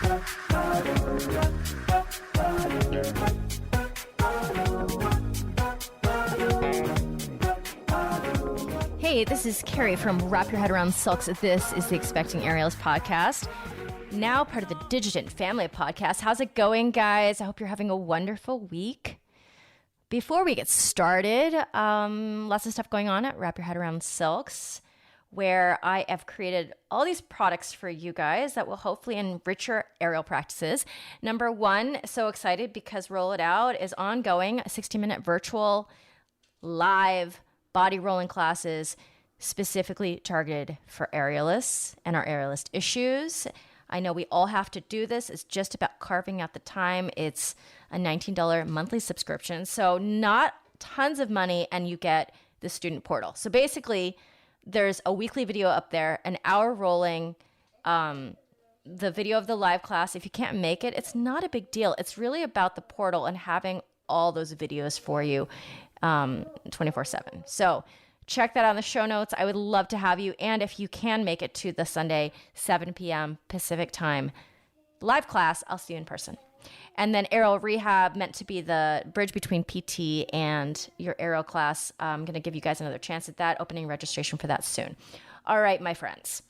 Hey, this is Carrie from Wrap Your Head Around Silks. This is the Expecting Aerialist podcast, now part of the Digitant family of podcasts. How's it going, guys? I hope you're having a wonderful week. Before we get started, lots of stuff going on at Wrap Your Head Around Silks, where I have created all these products for you guys that will hopefully enrich your aerial practices. Number one, so excited because Roll It Out is ongoing, a 60-minute virtual live body rolling classes specifically targeted for aerialists and our aerialist issues. I know we all have to do this. It's just about carving out the time. It's a $19 monthly subscription, so not tons of money, and you get the student portal. So basically, there's a weekly video up there, an hour rolling, the video of the live class. If you can't make it, it's not a big deal. It's really about the portal and having all those videos for you 24/7. So check that out in the show notes. I would love to have you. And if you can make it to the Sunday, 7 p.m. Pacific time live class, I'll see you in person. And then aerial rehab, meant to be the bridge between PT and your aerial class. I'm going to give you guys another chance at that, opening registration for that soon. All right, my friends.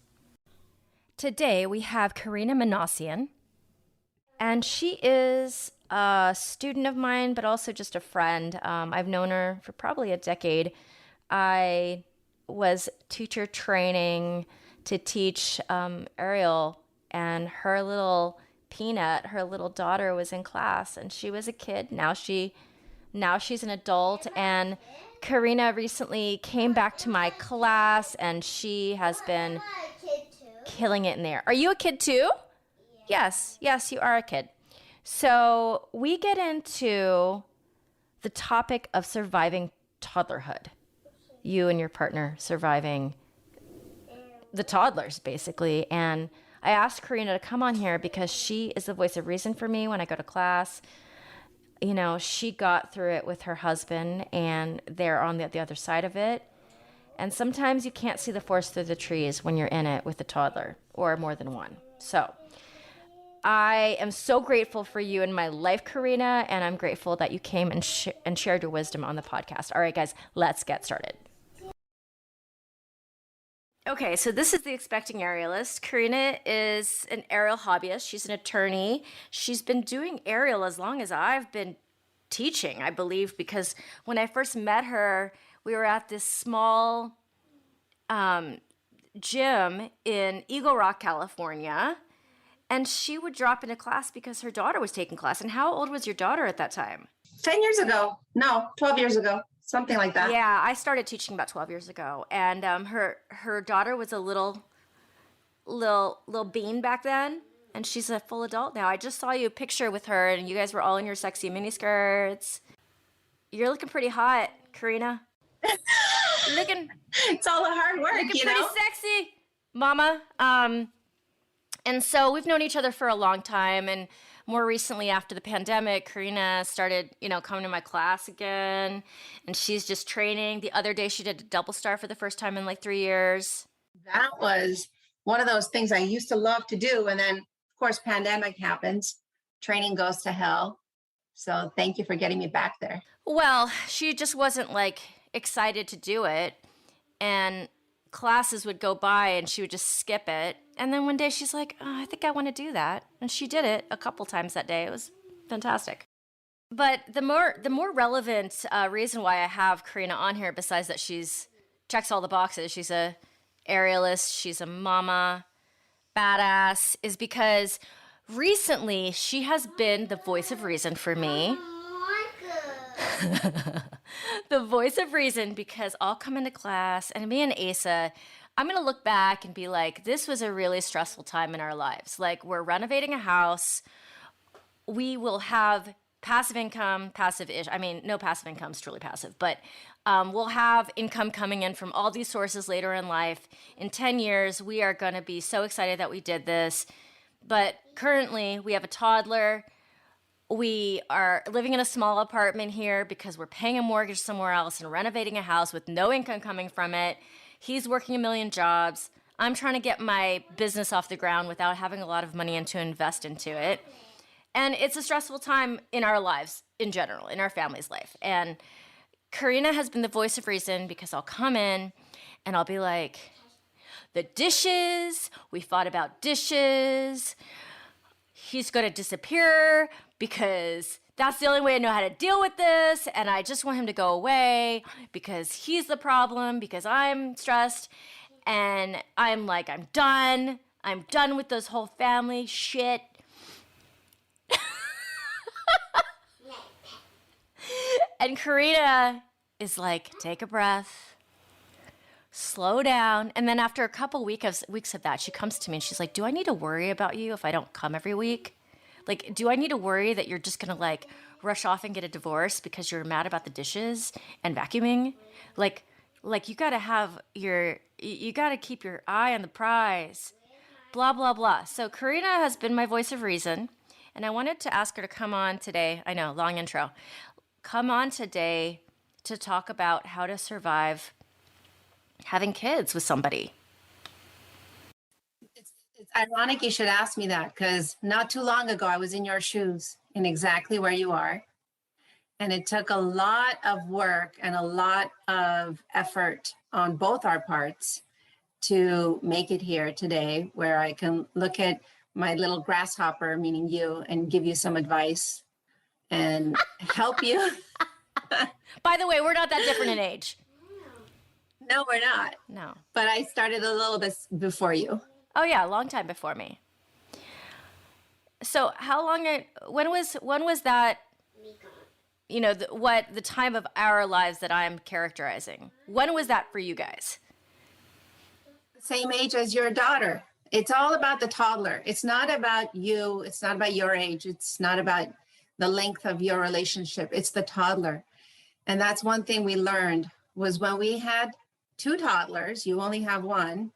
Today we have Karineh Minassian, and she is a student of mine, but also just a friend. I've known her for probably a decade. I was teacher training to teach aerial, and her little Peanut, her little daughter, was in class, and she was a kid. Now she's an adult, and Karineh recently came back to my class, and she has been killing it in there. Are you a kid too? Yes, you are a kid. So we get into the topic of surviving toddlerhood. You and your partner surviving the toddlers, basically. And I asked Karineh to come on here because she is the voice of reason for me when I go to class. You know, she got through it with her husband, and they're on the other side of it. And sometimes you can't see the forest through the trees when you're in it with a toddler or more than one. So I am so grateful for you in my life, Karineh, and I'm grateful that you came and shared your wisdom on the podcast. All right, guys, let's get started. Okay, so this is the Expecting Aerialist. Karineh is an aerial hobbyist. She's an attorney. She's been doing aerial as long as I've been teaching, I believe, because when I first met her, we were at this small gym in Eagle Rock, California, and she would drop into class because her daughter was taking class. And how old was your daughter at that time? 10 years ago. No, 12 years ago. Something like that. Yeah, I started teaching about 12 years ago, and her daughter was a little bean back then, and she's a full adult now. I just saw you a picture with her, and you guys were all in your sexy miniskirts. You're looking pretty hot, Karineh. It's all the hard work, looking pretty sexy, Mama. And so we've known each other for a long time, and more recently, after the pandemic, Karineh started, coming to my class again, and she's just training. The other day, she did a double star for the first time in like 3 years. That was one of those things I used to love to do. And then, of course, pandemic happens. Training goes to hell. So thank you for getting me back there. Well, she just wasn't excited to do it. And classes would go by and she would just skip it. And then one day she's like, I think I want to do that. And she did it a couple times that day. It was fantastic. But the more relevant reason why I have Karineh on here, besides that she's checks all the boxes, she's a aerialist, she's a mama, badass, is because recently she has been the voice of reason for me. The voice of reason, because I'll come into class and me and Asa, I'm going to look back and be like, this was a really stressful time in our lives. We're renovating a house. We will have passive income, passive-ish. I mean, no passive income is truly passive, but we'll have income coming in from all these sources later in life. In 10 years, we are going to be so excited that we did this. But currently, we have a toddler. We are living in a small apartment here because we're paying a mortgage somewhere else and renovating a house with no income coming from it. He's working a million jobs. I'm trying to get my business off the ground without having a lot of money to invest into it. And it's a stressful time in our lives in general, in our family's life. And Karineh has been the voice of reason because I'll come in and I'll be like, the dishes, we fought about dishes. He's going to disappear because that's the only way I know how to deal with this. And I just want him to go away because he's the problem, because I'm stressed. And I'm like, I'm done. I'm done with this whole family shit. And Karineh is like, take a breath, slow down. And then after a couple weeks of that, she comes to me and she's like, do I need to worry about you if I don't come every week? Like, do I need to worry that you're just going to like rush off and get a divorce because you're mad about the dishes and vacuuming? Like you got to keep your eye on the prize, blah, blah, blah. So Karineh has been my voice of reason. And I wanted to ask her to come on today. I know, long intro. Come on today to talk about how to survive having kids with somebody. It's ironic you should ask me that, because not too long ago, I was in your shoes in exactly where you are. And it took a lot of work and a lot of effort on both our parts to make it here today, where I can look at my little grasshopper, meaning you, and give you some advice and help you. By the way, we're not that different in age. No, we're not. No. But I started a little bit before you. Oh yeah, a long time before me. So when was that, you know, the time of our lives that I'm characterizing? When was that for you guys? Same age as your daughter. It's all about the toddler. It's not about you. It's not about your age. It's not about the length of your relationship. It's the toddler. And that's one thing we learned was when we had two toddlers, you only have one.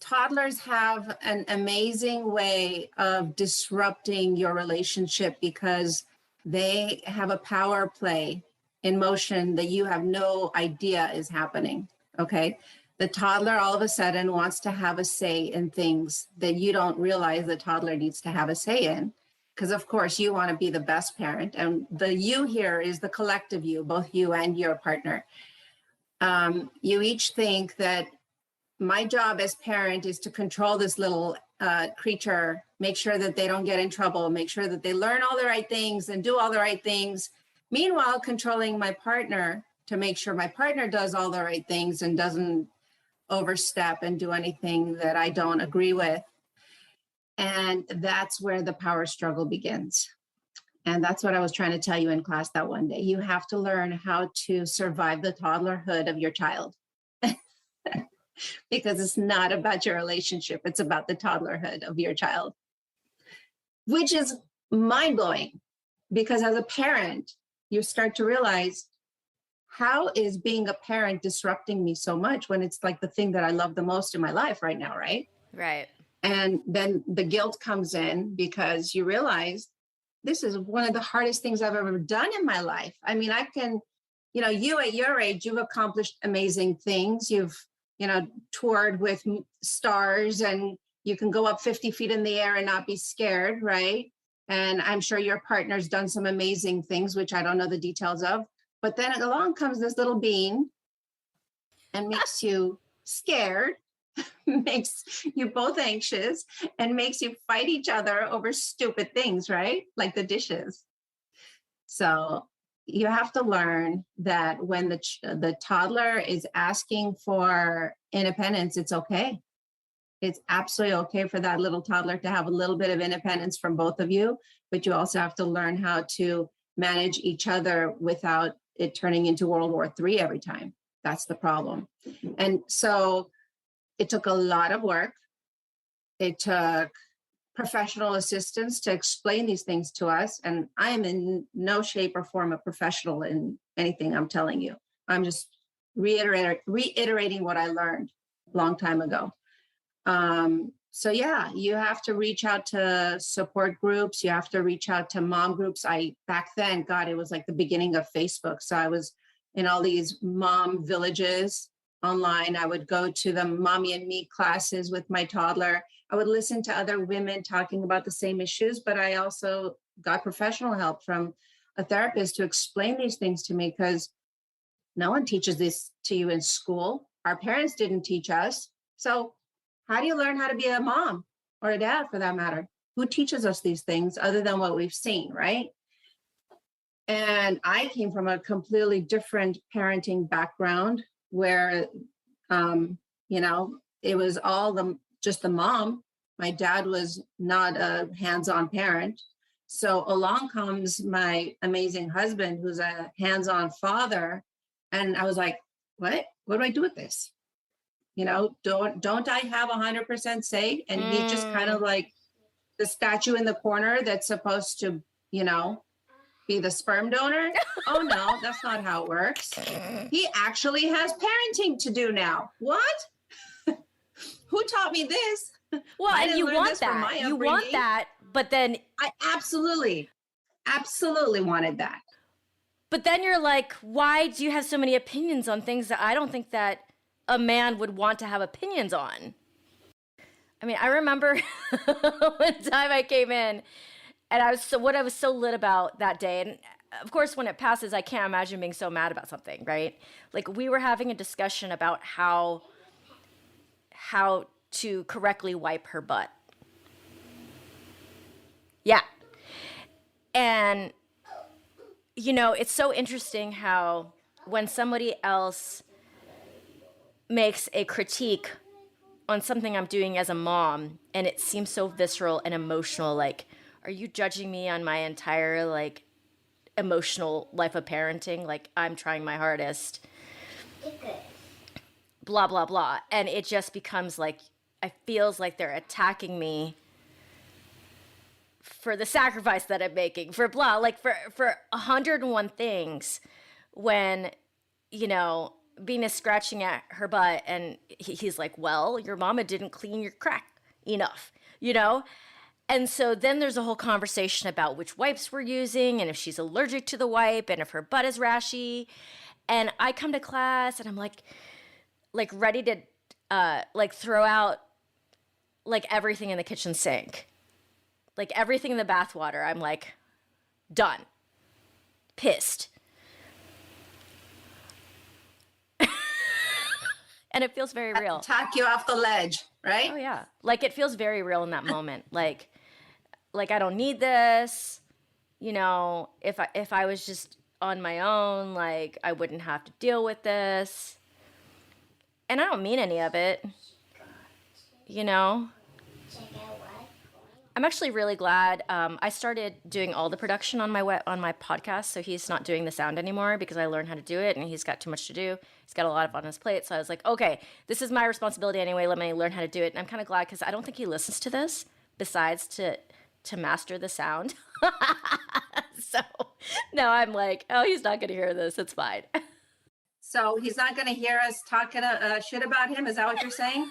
Toddlers have an amazing way of disrupting your relationship because they have a power play in motion that you have no idea is happening. Okay. The toddler all of a sudden wants to have a say in things that you don't realize the toddler needs to have a say in. Because of course you want to be the best parent. And the you here is the collective you, both you and your partner. You each think that my job as parent is to control this little creature, make sure that they don't get in trouble, make sure that they learn all the right things and do all the right things. Meanwhile, controlling my partner to make sure my partner does all the right things and doesn't overstep and do anything that I don't agree with. And that's where the power struggle begins. And that's what I was trying to tell you in class that one day. You have to learn how to survive the toddlerhood of your child. Because it's not about your relationship. It's about the toddlerhood of your child, which is mind-blowing. Because as a parent, you start to realize, how is being a parent disrupting me so much when it's like the thing that I love the most in my life right now, right? Right. And then the guilt comes in because you realize this is one of the hardest things I've ever done in my life. I mean, I can, you know, you at your age, you've accomplished amazing things. You've, you know, toured with stars and you can go up 50 feet in the air and not be scared, right? And I'm sure your partner's done some amazing things, which I don't know the details of. But then along comes this little being and makes you scared, makes you both anxious, and makes you fight each other over stupid things, right? Like the dishes. So you have to learn that when the toddler is asking for independence, it's okay. It's absolutely okay for that little toddler to have a little bit of independence from both of you, but you also have to learn how to manage each other without it turning into World War III every time. That's the problem. And so it took a lot of work. It took professional assistance to explain these things to us. And I am in no shape or form a professional in anything I'm telling you. I'm just reiterating what I learned a long time ago. So yeah, you have to reach out to support groups. You have to reach out to mom groups. Back then, God, it was like the beginning of Facebook. So I was in all these mom villages online. I would go to the mommy and me classes with my toddler. I would listen to other women talking about the same issues, but I also got professional help from a therapist to explain these things to me, because no one teaches this to you in school. Our parents didn't teach us. So how do you learn how to be a mom or a dad, for that matter? Who teaches us these things other than what we've seen, right? And I came from a completely different parenting background where, you know, it was all just the mom. My dad was not a hands-on parent. So along comes my amazing husband, who's a hands-on father. And I was like, what do I do with this? You know, don't I have 100% say? And he's just kind of like the statue in the corner that's supposed to, you know, be the sperm donor. Oh no, that's not how it works. He actually has parenting to do now. What? Who taught me this? Well, and you want that. You want that, but then I absolutely wanted that. But then you're like, why do you have so many opinions on things that I don't think that a man would want to have opinions on? I mean, I remember one time I came in and I was so lit about that day. And of course, when it passes, I can't imagine being so mad about something, right? Like, we were having a discussion about how to correctly wipe her butt. Yeah. And, you know, it's so interesting how when somebody else makes a critique on something I'm doing as a mom, and it seems so visceral and emotional, like, are you judging me on my entire, like, emotional life of parenting? Like, I'm trying my hardest. Blah, blah, blah. And it just becomes like, it feels like they're attacking me for the sacrifice that I'm making, for blah, like for 101 things, when, you know, Venus scratching at her butt and he's like, well, your mama didn't clean your crack enough, you know? And so then there's a whole conversation about which wipes we're using and if she's allergic to the wipe and if her butt is rashy. And I come to class and I'm like ready to like throw out like everything in the kitchen sink. Like everything in the bathwater. I'm like, done. Pissed. And it feels very real. Talk you off the ledge, right? Oh yeah. Like it feels very real in that moment. Like I don't need this. You know, if I was just on my own, like I wouldn't have to deal with this. And I don't mean any of it. You know? I'm actually really glad. I started doing all the production on my podcast, so he's not doing the sound anymore because I learned how to do it, and he's got too much to do. He's got a lot on his plate, so I was like, okay, this is my responsibility anyway. Let me learn how to do it, and I'm kind of glad because I don't think he listens to this besides to master the sound. So now I'm like, oh, he's not going to hear this. It's fine. So he's not going to hear us talking shit about him? Is that what you're saying?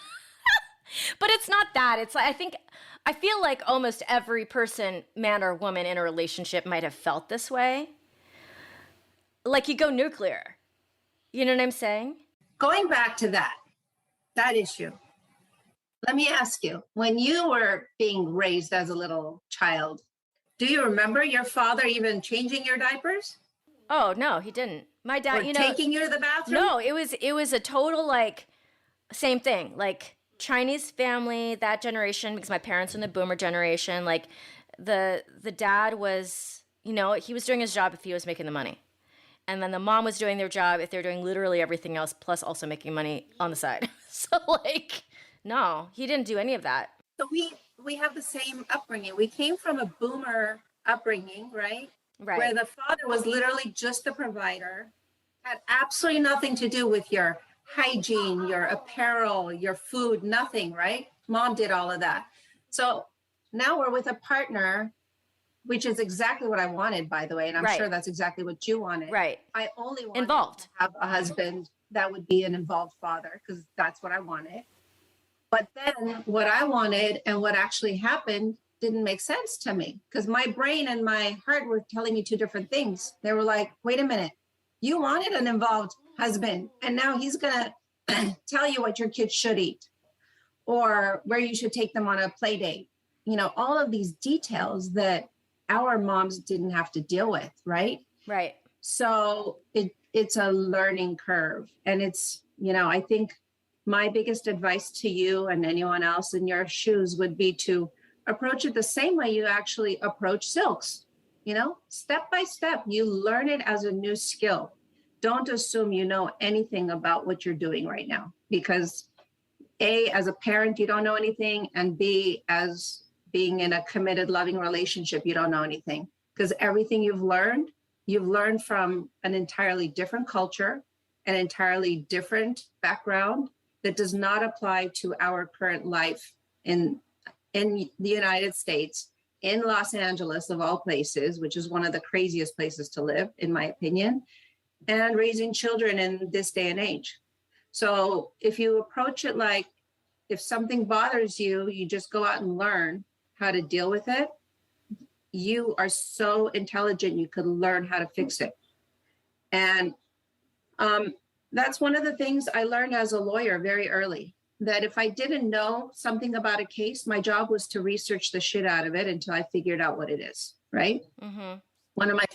But it's not that. It's like, I feel like almost every person, man or woman in a relationship might have felt this way. Like you go nuclear. You know what I'm saying? Going back to that issue, let me ask you, when you were being raised as a little child, do you remember your father even changing your diapers? Oh, no, he didn't. My dad, or taking you to the bathroom? No, it was a total, like, same thing. Like, Chinese family, that generation, because my parents are in the boomer generation, like the dad was, you know, he was doing his job if he was making the money. And then the mom was doing their job if they're doing literally everything else, plus also making money on the side. So like, no, he didn't do any of that. So we have the same upbringing. We came from a boomer upbringing, right? Right. Where the father was literally just the provider, had absolutely nothing to do with your hygiene, your apparel, your food, nothing, right? Mom did all of that. So now we're with a partner, which is exactly what I wanted, by the way. And I'm sure that's exactly what you wanted. Right. I only wanted involved to have a husband that would be an involved father, because that's what I wanted. But then what I wanted and what actually happened didn't make sense to me, because my brain and my heart were telling me two different things. They were like, wait a minute, you wanted an involved husband, and now he's gonna tell you what your kids should eat or where you should take them on a play date. All of these details that our moms didn't have to deal with, right? Right. So it's a learning curve. And it's, I think my biggest advice to you and anyone else in your shoes would be to approach it the same way you actually approach silks. Step by step, you learn it as a new skill. Don't assume you know anything about what you're doing right now, because A, as a parent, you don't know anything, and B, as being in a committed, loving relationship, you don't know anything, because everything you've learned from an entirely different culture, an entirely different background that does not apply to our current life in the United States, in Los Angeles, of all places, which is one of the craziest places to live, in my opinion, and raising children in this day and age. So if you approach it like, if something bothers you, you just go out and learn how to deal with it. You are so intelligent, you could learn how to fix it. And that's one of the things I learned as a lawyer very early, that if I didn't know something about a case, my job was to research the shit out of it until I figured out what it is, right? Mm-hmm. One of my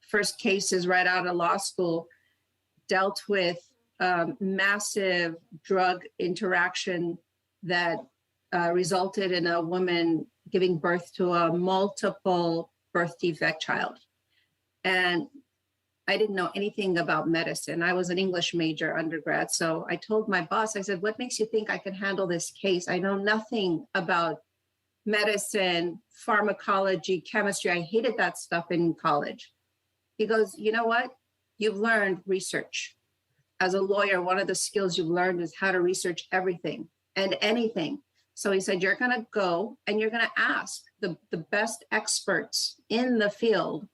first cases right out of law school dealt with massive drug interaction that resulted in a woman giving birth to a multiple birth defect child. And I didn't know anything about medicine. I was an English major undergrad. So I told my boss, I said, what makes you think I can handle this case? I know nothing about medicine, pharmacology, chemistry. I hated that stuff in college. He goes, you know what? You've learned research. As a lawyer, one of the skills you've learned is how to research everything and anything. So he said, you're going to go and you're going to ask the best experts in the field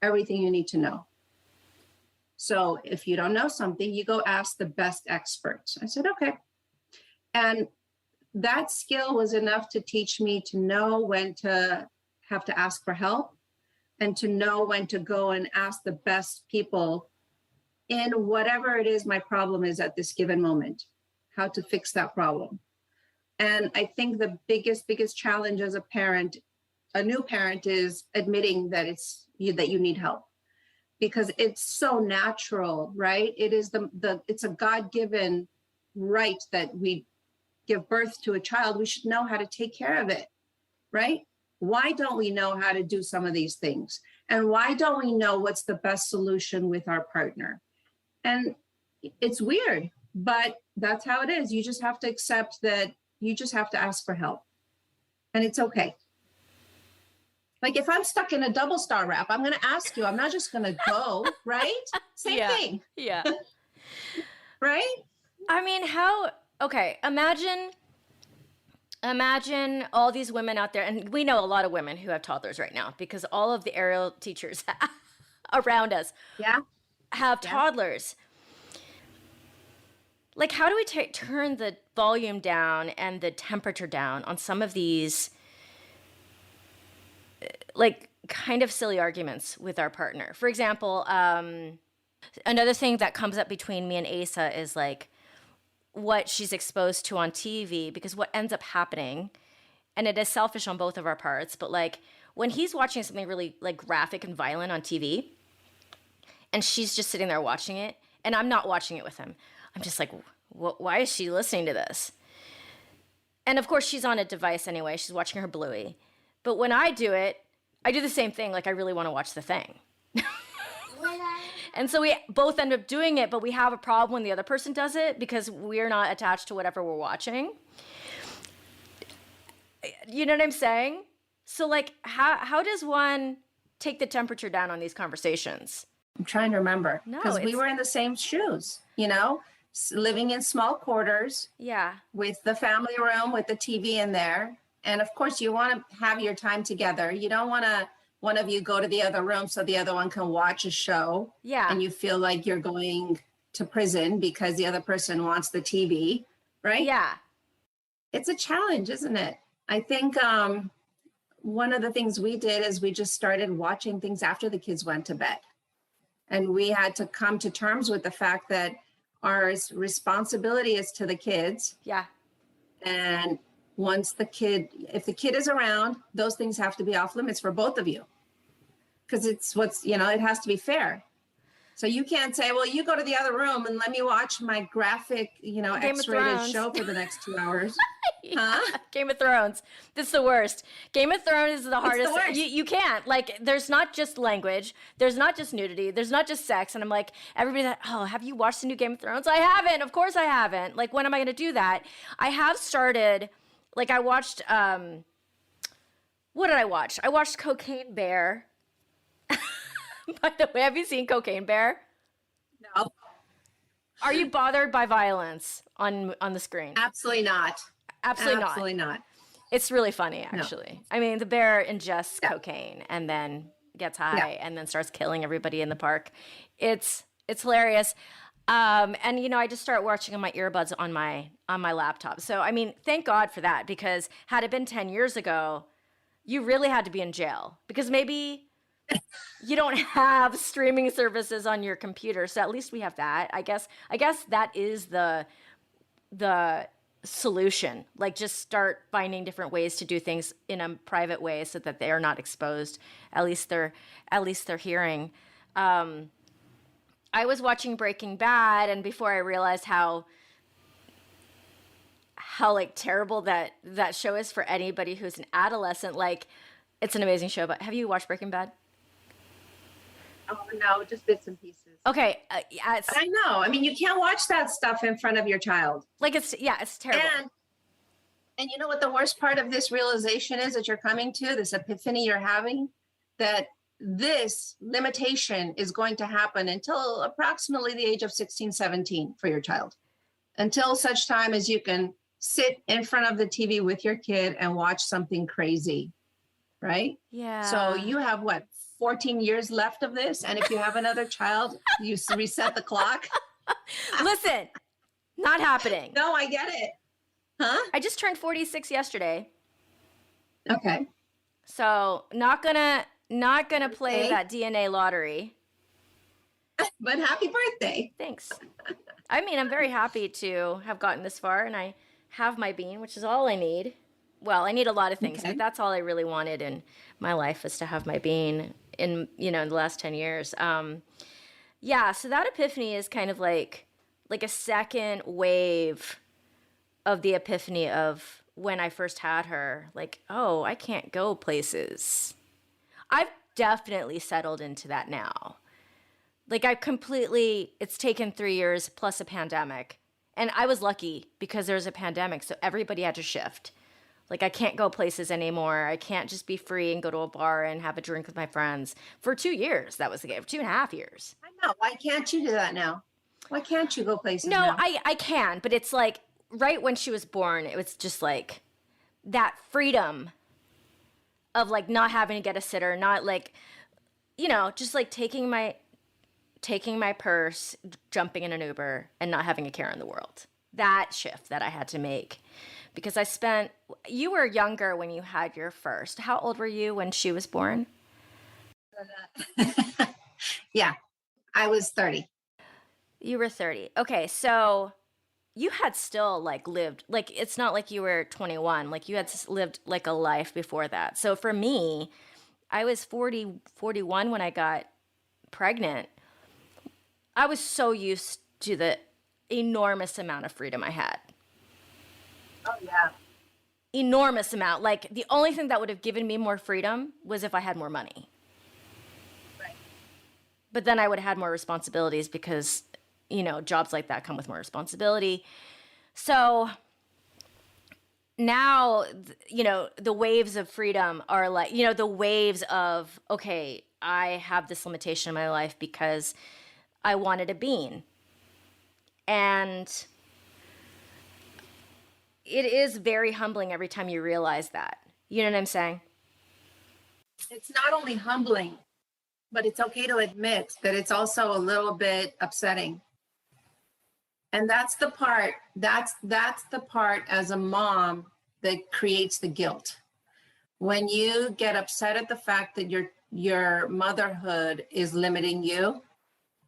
everything you need to know. So if you don't know something, you go ask the best experts. I said, okay. And that skill was enough to teach me to know when to have to ask for help and to know when to go and ask the best people in whatever it is my problem is at this given moment, how to fix that problem. And I think the biggest challenge as a parent, a new parent, is admitting that that you need help, because it's so natural, right? It is it's a God-given right that we give birth to a child. We should know how to take care of it, right? Why don't we know how to do some of these things? And why don't we know what's the best solution with our partner? And it's weird, but that's how it is. You just have to accept that you just have to ask for help. And it's okay. Like if I'm stuck in a double star wrap, I'm going to ask you. I'm not just going to go, right? Same thing. Yeah. Right? I mean, imagine all these women out there, and we know a lot of women who have toddlers right now because all of the aerial teachers around us have toddlers. Like, how do we turn the volume down and the temperature down on some of these, like, kind of silly arguments with our partner? For example, another thing that comes up between me and Asa is, like, what she's exposed to on TV, because what ends up happening, and it is selfish on both of our parts, but, like, when he's watching something really, like, graphic and violent on TV, and she's just sitting there watching it, and I'm not watching it with him, I'm just like, why is she listening to this? And of course, she's on a device anyway. She's watching her Bluey. But when I do it, I do the same thing. Like, I really want to watch the thing. And so we both end up doing it, but we have a problem when the other person does it because we're not attached to whatever we're watching. You know what I'm saying? So, like, how does one take the temperature down on these conversations? I'm trying to remember. Because we were in the same shoes, living in small quarters. Yeah. With the family room, with the TV in there. And of course, you want to have your time together. You don't want one of you go to the other room so the other one can watch a show. Yeah. And you feel like you're going to prison because the other person wants the TV, right? Yeah. It's a challenge, isn't it? I think one of the things we did is we just started watching things after the kids went to bed. And we had to come to terms with the fact that our responsibility is to the kids. Yeah. And once if the kid is around, those things have to be off limits for both of you. Because it's it has to be fair. So you can't say, well, you go to the other room and let me watch my graphic, X-rated show for the next 2 hours. Yeah. Game of Thrones. This is the worst. Game of Thrones is the hardest. The worst. You can't. Like, there's not just language. There's not just nudity. There's not just sex. And I'm like, everybody's like, oh, have you watched the new Game of Thrones? I haven't. Of course I haven't. Like, when am I going to do that? I have started, like, I watched, what did I watch? I watched Cocaine Bear. By the way, have you seen Cocaine Bear? No. Are you bothered by violence on the screen? Absolutely not. Absolutely not. It's really funny, actually. No. I mean, the bear ingests cocaine and then gets high and then starts killing everybody in the park. It's hilarious. And I just start watching on my earbuds on my laptop. So I mean, thank God for that, because had it been 10 years ago, you really had to be in jail, because maybe you don't have streaming services on your computer. So at least we have that. I guess that is the solution. Like, just start finding different ways to do things in a private way so that they are not exposed. At least they're hearing. I was watching Breaking Bad, and before I realized how like terrible that show is for anybody who's an adolescent, like, it's an amazing show. But have you watched Breaking Bad? Oh, no, just bits and pieces. Okay. I know. I mean, you can't watch that stuff in front of your child. Like, it's terrible. And you know what the worst part of this realization is that you're coming to, this epiphany you're having, that this limitation is going to happen until approximately the age of 16, 17 for your child. Until such time as you can sit in front of the TV with your kid and watch something crazy, right? Yeah. So you have 14 years left of this, and if you have another child, you reset the clock. Listen, not happening. No, I get it. Huh? I just turned 46 yesterday. Okay. So not gonna play that DNA lottery. But happy birthday. Thanks. I mean, I'm very happy to have gotten this far, and I have my bean, which is all I need. Well, I need a lot of things, but that's all I really wanted in my life, was to have my bean in the last 10 years. So that epiphany is kind of like a second wave of the epiphany of when I first had her. Like, oh, I can't go places. I've definitely settled into that now. Like, it's taken 3 years plus a pandemic. And I was lucky because there was a pandemic, so everybody had to shift. Like, I can't go places anymore. I can't just be free and go to a bar and have a drink with my friends. For 2 years, that was the game. 2.5 years. I know. Why can't you do that now? Why can't you go places No, now? I can, but it's like right when she was born, it was just like that freedom of like not having to get a sitter, not like, just like taking my purse, jumping in an Uber, and not having a care in the world. That shift that I had to make. Because you were younger when you had your first. How old were you when she was born? Yeah, I was 30. You were 30. Okay, so you had still like lived, like, it's not like you were 21, like you had lived like a life before that. So for me, I was 41 when I got pregnant. I was so used to the enormous amount of freedom I had. Oh, yeah. Enormous amount. Like, the only thing that would have given me more freedom was if I had more money. Right. But then I would have had more responsibilities because, jobs like that come with more responsibility. So now, the waves of freedom are like, the waves of, okay, I have this limitation in my life because I wanted a bean. And it is very humbling every time you realize that. You know what I'm saying? It's not only humbling, but it's okay to admit that it's also a little bit upsetting. And that's the part as a mom that creates the guilt. When you get upset at the fact that your motherhood is limiting you,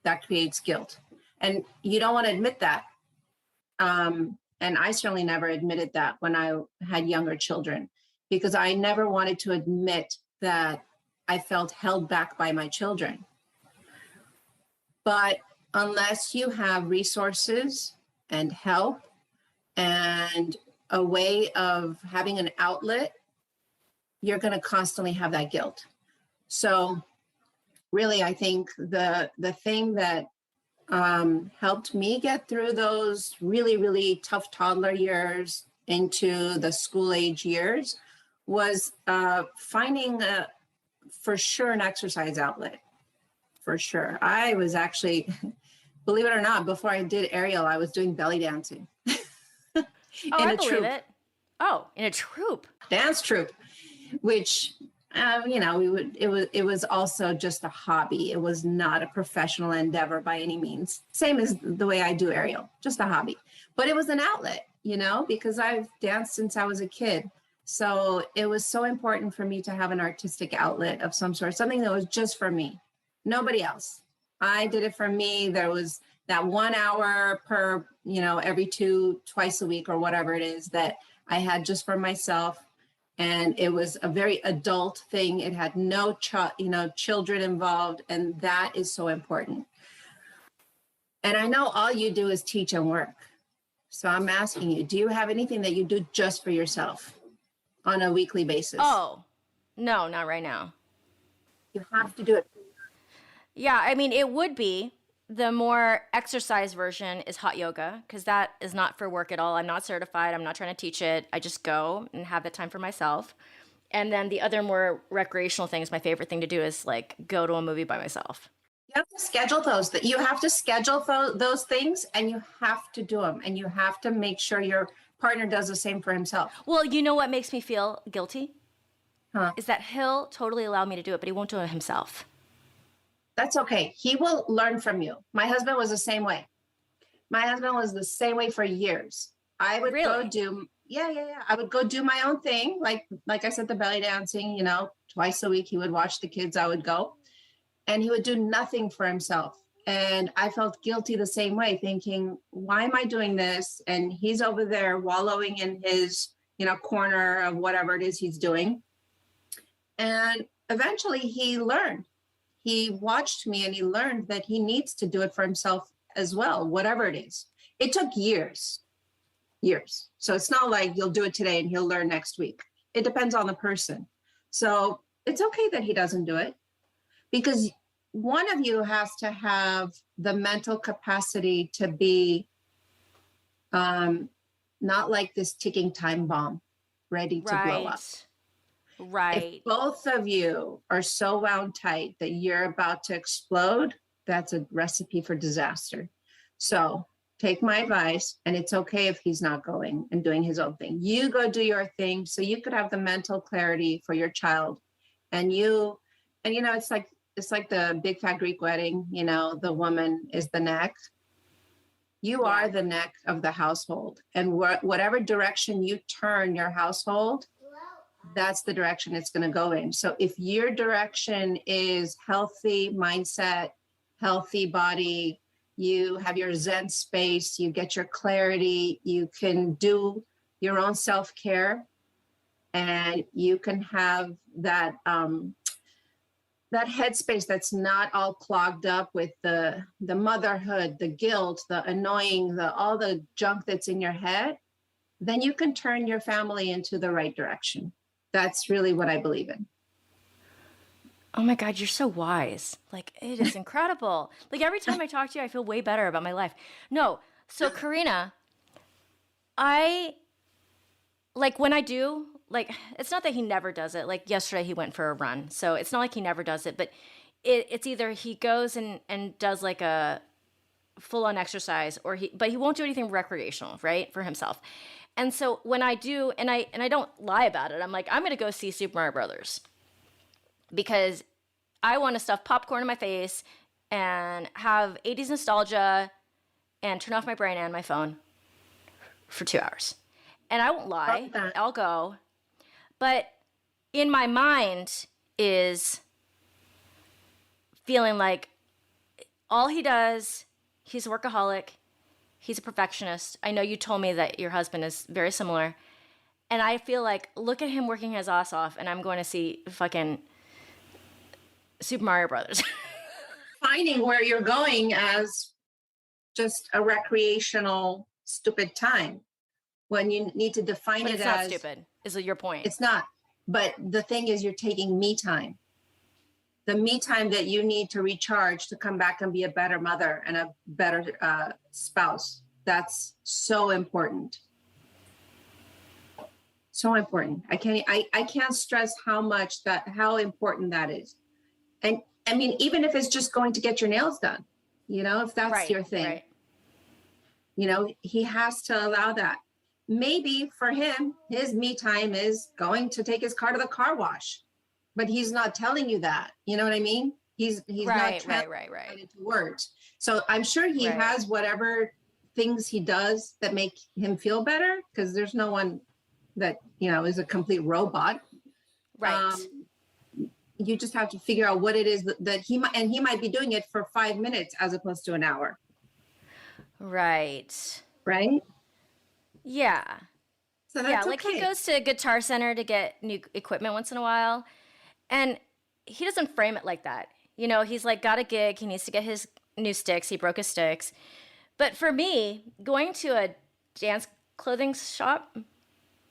that creates guilt. And you don't want to admit that. And I certainly never admitted that when I had younger children, because I never wanted to admit that I felt held back by my children. But unless you have resources and help and a way of having an outlet, you're going to constantly have that guilt. So really, I think the thing that helped me get through those really, really tough toddler years into the school age years was finding for sure an exercise outlet. For sure. I was actually, believe it or not, before I did aerial, I was doing belly dancing. Oh, I believe troupe. it. Oh, in a troupe. Dance troupe, which it was also just a hobby. It was not a professional endeavor by any means. Same as the way I do aerial, just a hobby. But it was an outlet, because I've danced since I was a kid. So it was so important for me to have an artistic outlet of some sort, something that was just for me, nobody else. I did it for me. There was that 1 hour per, twice a week or whatever it is that I had just for myself. And it was a very adult thing. It had no children involved. And that is so important. And I know all you do is teach and work. So I'm asking you, do you have anything that you do just for yourself on a weekly basis? Oh, no, not right now. You have to do it. Yeah, I mean, it would be. The more exercise version is hot yoga, because that is not for work at all. I'm not certified. I'm not trying to teach it. I just go and have the time for myself. And then the other more recreational things, my favorite thing to do is like go to a movie by myself. You have to schedule those. You have to schedule those things, and you have to do them. And you have to make sure your partner does the same for himself. Well, you know what makes me feel guilty? Huh? Is that he'll totally allow me to do it, but he won't do it himself. That's okay. He will learn from you. My husband was the same way. My husband was the same way for years. I would go do, I would go do my own thing. Like I said, the belly dancing, twice a week, he would watch the kids. I would go, and he would do nothing for himself. And I felt guilty the same way, thinking, why am I doing this? And he's over there wallowing in his, corner of whatever it is he's doing. And eventually he learned. He watched me and he learned that he needs to do it for himself as well, whatever it is. It took years. So it's not like you'll do it today and he'll learn next week. It depends on the person. So it's okay that he doesn't do it, because one of you has to have the mental capacity to be not like this ticking time bomb ready to blow up. Right. If both of you are so wound tight that you're about to explode, that's a recipe for disaster. So take my advice, and it's okay if he's not going and doing his own thing. You go do your thing so you could have the mental clarity for your child. And it's like the big fat Greek wedding, the woman is the neck. You are the neck of the household. And whatever direction you turn your household, that's the direction it's going to go in. So if your direction is healthy mindset, healthy body, you have your Zen space, you get your clarity, you can do your own self-care, and you can have that that headspace that's not all clogged up with the motherhood, the guilt, the annoying, all the junk that's in your head, then you can turn your family into the right direction. That's really what I believe in. Oh my God, you're so wise. Like, it is incredible. Like, every time I talk to you, I feel way better about my life. No, so Karineh, when I do, it's not that he never does it. Like, yesterday he went for a run. So it's not like he never does it, but it's either he goes and does like a full-on exercise, but he won't do anything recreational, right, for himself. And so when I do, and I don't lie about it, I'm like, I'm going to go see Super Mario Brothers because I want to stuff popcorn in my face and have 80s nostalgia and turn off my brain and my phone for 2 hours. And I won't lie, I'll go. But in my mind is feeling like all he does He's a workaholic. He's a perfectionist. I know you told me that your husband is very similar. And I feel like, look at him working his ass off, and I'm going to see fucking Super Mario Brothers. Finding where you're going as just a recreational, stupid time when you need to define But it it's not as stupid, is your point. It's not. But the thing is, you're taking me time. The me time that you need to recharge to come back and be a better mother and a better spouse. That's so important. So important. I can't stress how important that is. And I mean, even if it's just going to get your nails done, if that's your thing, he has to allow that. Maybe for him, his me time is going to take his car to the car wash, but he's not telling you that. You know what I mean? He's not translating it into words. So I'm sure he has whatever things he does that make him feel better, because there's no one that, is a complete robot. Right. You just have to figure out what it is that he might be doing it for 5 minutes as opposed to an hour. Right. Right? Yeah. So that's like he goes to a Guitar Center to get new equipment once in a while, and he doesn't frame it like that. He's like got a gig, he needs to get his new sticks, he broke his sticks. But for me, going to a dance clothing shop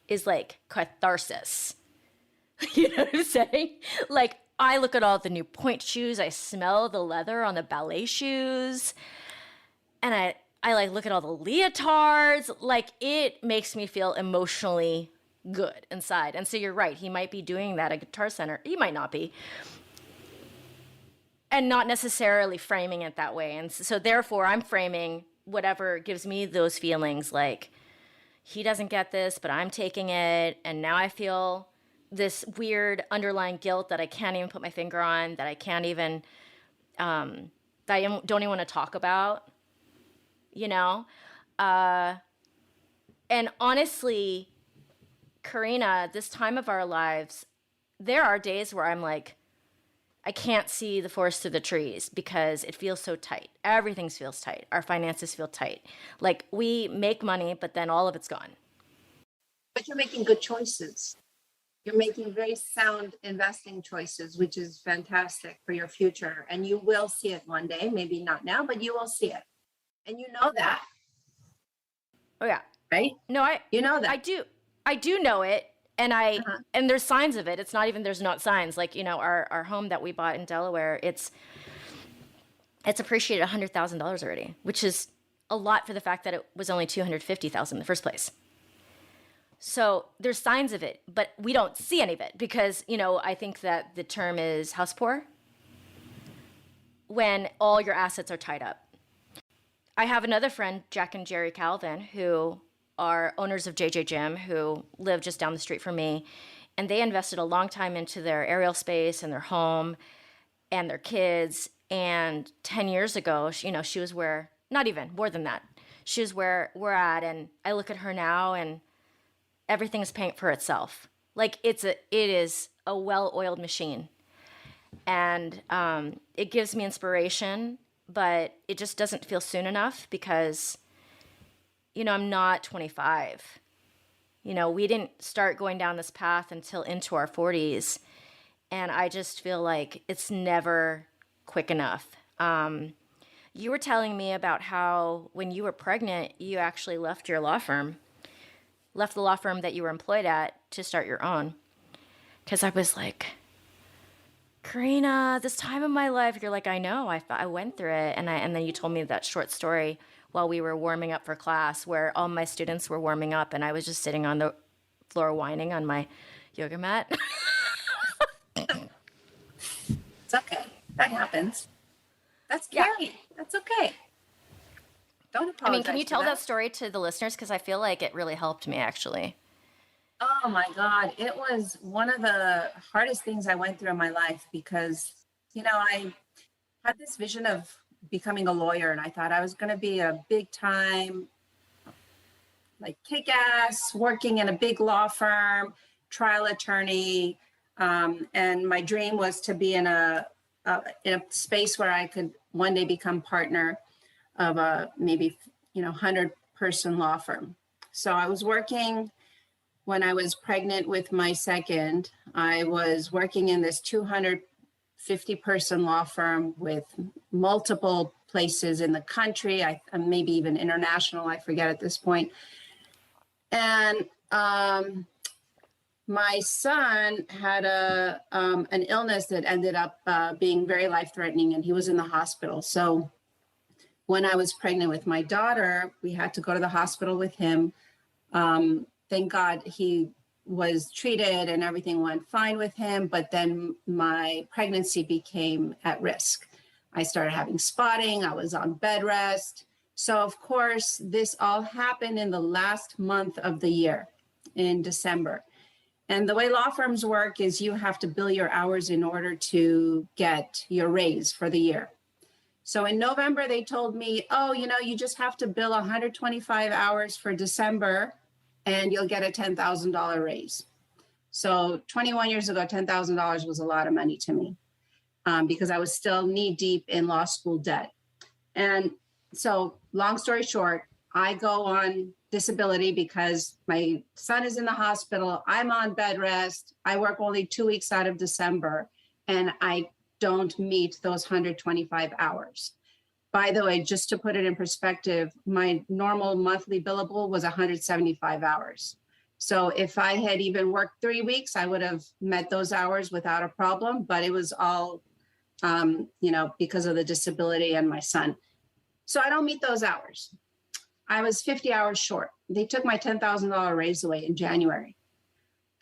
is like catharsis. You know what I'm saying? Like, I look at all the new point shoes, I smell the leather on the ballet shoes, and I like look at all the leotards. Like, it makes me feel emotionally good inside. And so you're right, he might be doing that at Guitar Center. He might not be. And not necessarily framing it that way. And so therefore I'm framing whatever gives me those feelings, like, he doesn't get this, but I'm taking it. And now I feel this weird underlying guilt that I can't even put my finger on, that I can't even, that I don't even want to talk about, and honestly, Karineh, this time of our lives, there are days where I'm like, I can't see the forest through the trees because it feels so tight. Everything feels tight. Our finances feel tight. Like, we make money, but then all of it's gone. But you're making good choices. You're making very sound investing choices, which is fantastic for your future. And you will see it one day, maybe not now, but you will see it. And you know that. Oh yeah. Right? No, you know that. I do know it. And and there's signs of it. It's not even, there's not signs. Like, our home that we bought in Delaware, it's appreciated $100,000 already, which is a lot for the fact that it was only $250,000 in the first place. So there's signs of it, but we don't see any of it because, I think that the term is house poor when all your assets are tied up. I have another friend, Jack and Jerry Calvin, who are owners of JJ Gym, who live just down the street from me. And they invested a long time into their aerial space and their home and their kids. And 10 years ago, she was where, not even, more than that, she was where we're at. And I look at her now and everything's paying for itself. Like, it is a well-oiled machine. And it gives me inspiration, but it just doesn't feel soon enough because, I'm not 25. We didn't start going down this path until into our 40s. And I just feel like it's never quick enough. You were telling me about how when you were pregnant, you actually left the law firm that you were employed at to start your own. Because I was like, Karineh, this time of my life, you're like, I know, I went through it. And then you told me that short story while we were warming up for class where all my students were warming up and I was just sitting on the floor whining on my yoga mat. It's okay. That happens. That's scary. Yeah. That's okay. Don't apologize. Can you tell that story to the listeners? Because I feel like it really helped me, actually. Oh, my God. It was one of the hardest things I went through in my life because, I had this vision of becoming a lawyer, and I thought I was going to be a big time, like kick-ass, working in a big law firm, trial attorney. And my dream was to be in a space where I could one day become partner. of a maybe, 100-person law firm. So I was working when I was pregnant with my second. I was working in this 250-person law firm with multiple places in the country, maybe even international, I forget at this point. And my son had an illness that ended up being very life-threatening, and he was in the hospital. So when I was pregnant with my daughter, we had to go to the hospital with him. Thank God he was treated and everything went fine with him, but then my pregnancy became at risk. I started having spotting, I was on bed rest. So of course, this all happened in the last month of the year, in December. And the way law firms work is you have to bill your hours in order to get your raise for the year. So in November, they told me, you just have to bill 125 hours for December and you'll get a $10,000 raise. So 21 years ago, $10,000 was a lot of money to me because I was still knee deep in law school debt. And so long story short, I go on disability because my son is in the hospital. I'm on bed rest. I work only 2 weeks out of December, and I don't meet those 125 hours. By the way, just to put it in perspective, my normal monthly billable was 175 hours. So if I had even worked 3 weeks, I would have met those hours without a problem, but it was all, because of the disability and my son. So I don't meet those hours. I was 50 hours short. They took my $10,000 raise away in January.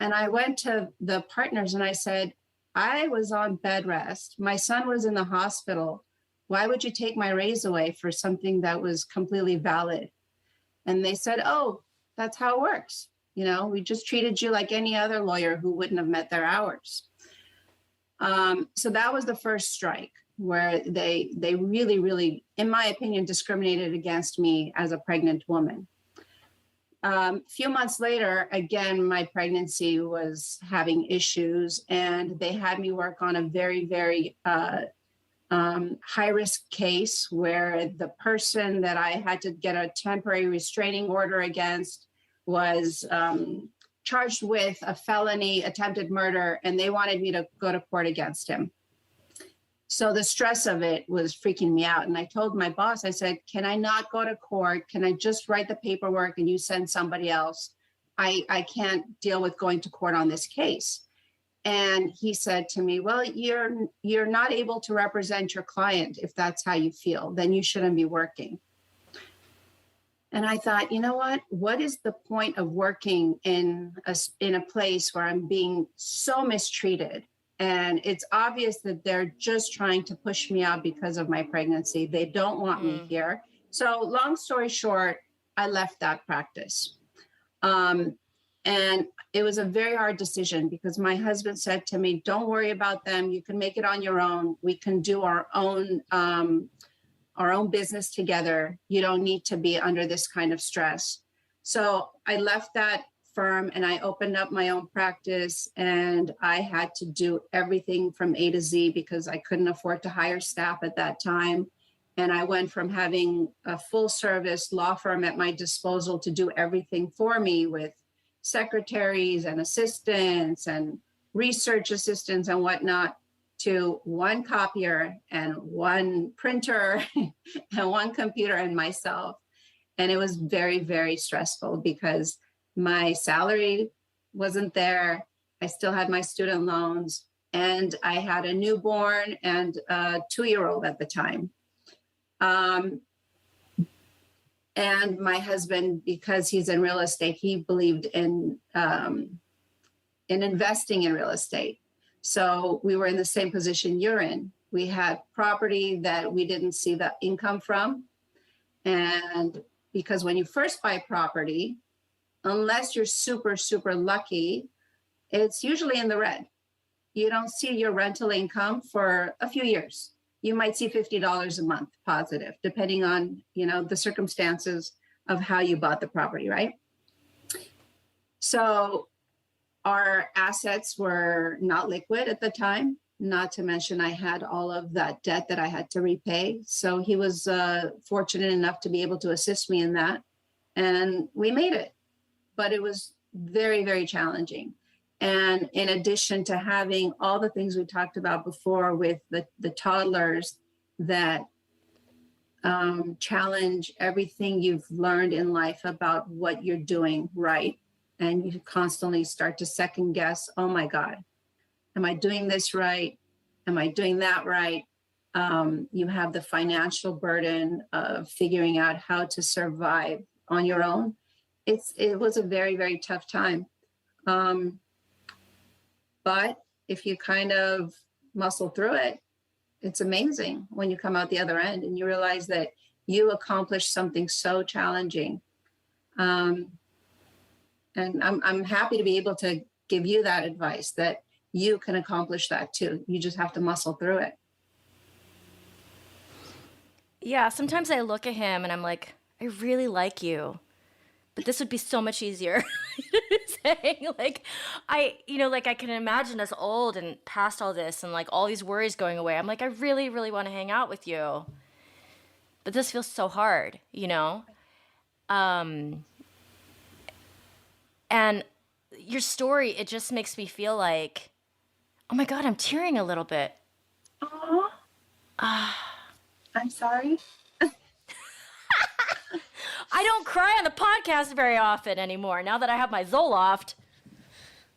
And I went to the partners and I said, I was on bed rest. My son was in the hospital. Why would you take my raise away for something that was completely valid? And they said, oh, that's how it works. We just treated you like any other lawyer who wouldn't have met their hours. So that was the first strike, where they really, really, in my opinion, discriminated against me as a pregnant woman. A few months later, again, my pregnancy was having issues, and they had me work on a very, very high-risk case where the person that I had to get a temporary restraining order against was charged with a felony attempted murder, and they wanted me to go to court against him. So the stress of it was freaking me out. And I told my boss, I said, can I not go to court? Can I just write the paperwork and you send somebody else? I can't deal with going to court on this case. And he said to me, well, you're not able to represent your client if that's how you feel, then you shouldn't be working. And I thought, you know what is the point of working in a place where I'm being so mistreated? And it's obvious that they're just trying to push me out because of my pregnancy. They don't want me here. So long story short, I left that practice. And it was a very hard decision because my husband said to me, don't worry about them. You can make it on your own. We can do our own business together. You don't need to be under this kind of stress. So I left that firm and I opened up my own practice, and I had to do everything from A to Z because I couldn't afford to hire staff at that time. And I went from having a full service law firm at my disposal to do everything for me with secretaries and assistants and research assistants and whatnot, to one copier and one printer and one computer and myself. And it was very, very stressful because my salary wasn't there. I still had my student loans, and I had a newborn and a 2-year-old at the time. And my husband, because he's in real estate, he believed in investing in real estate. So we were in the same position you're in. We had property that we didn't see the income from. And because when you first buy property, unless you're super, super lucky, it's usually in the red. You don't see your rental income for a few years. You might see $50 a month positive, depending on, the circumstances of how you bought the property, right? So our assets were not liquid at the time. Not to mention I had all of that debt that I had to repay. So he was fortunate enough to be able to assist me in that. And we made it. But it was very, very challenging. And in addition to having all the things we talked about before with the toddlers that challenge everything you've learned in life about what you're doing right. And you constantly start to second guess, oh my God, am I doing this right? Am I doing that right? You have the financial burden of figuring out how to survive on your own. It was a very, very tough time. But if you kind of muscle through it, it's amazing when you come out the other end and you realize that you accomplished something so challenging. And I'm happy to be able to give you that advice that you can accomplish that too. You just have to muscle through it. Yeah, sometimes I look at him and I'm like, I really like you, but this would be so much easier. Saying like, I can imagine us old and past all this and like all these worries going away. I'm like, I really, really want to hang out with you, but this feels so hard, And your story, it just makes me feel like, oh my God, I'm tearing a little bit. Oh, I'm sorry. I don't cry on the podcast very often anymore now that I have my Zoloft.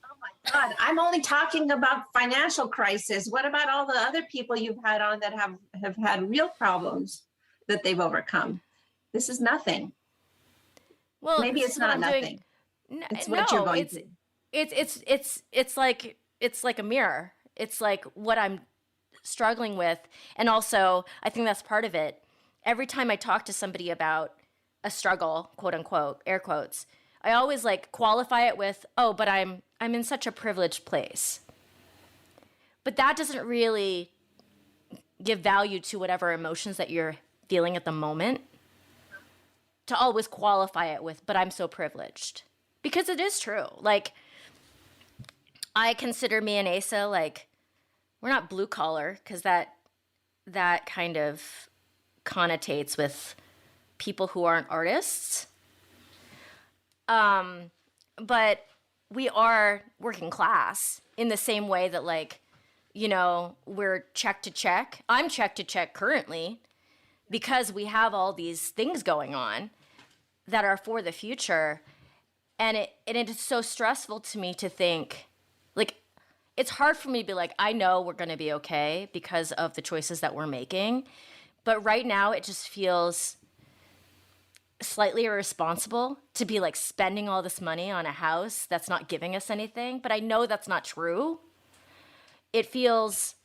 Oh my God, I'm only talking about financial crisis. What about all the other people you've had on that have had real problems that they've overcome? This is nothing. Well, maybe it's not nothing. It's what you're going through. It's like a mirror. It's like what I'm struggling with. And also, I think that's part of it. Every time I talk to somebody about a struggle, quote unquote, air quotes, I always like qualify it with, oh, but I'm in such a privileged place. But that doesn't really give value to whatever emotions that you're feeling at the moment. To always qualify it with, but I'm so privileged. Because it is true. Like, I consider me and Asa, like, we're not blue collar, because that kind of connotates with people who aren't artists. But we are working class in the same way that, like, we're check to check. I'm check to check currently because we have all these things going on that are for the future. And it is so stressful to me to think, like, it's hard for me to be like, I know we're going to be okay because of the choices that we're making. But right now, it just feels slightly irresponsible to be like spending all this money on a house that's not giving us anything. But I know that's not true. It feels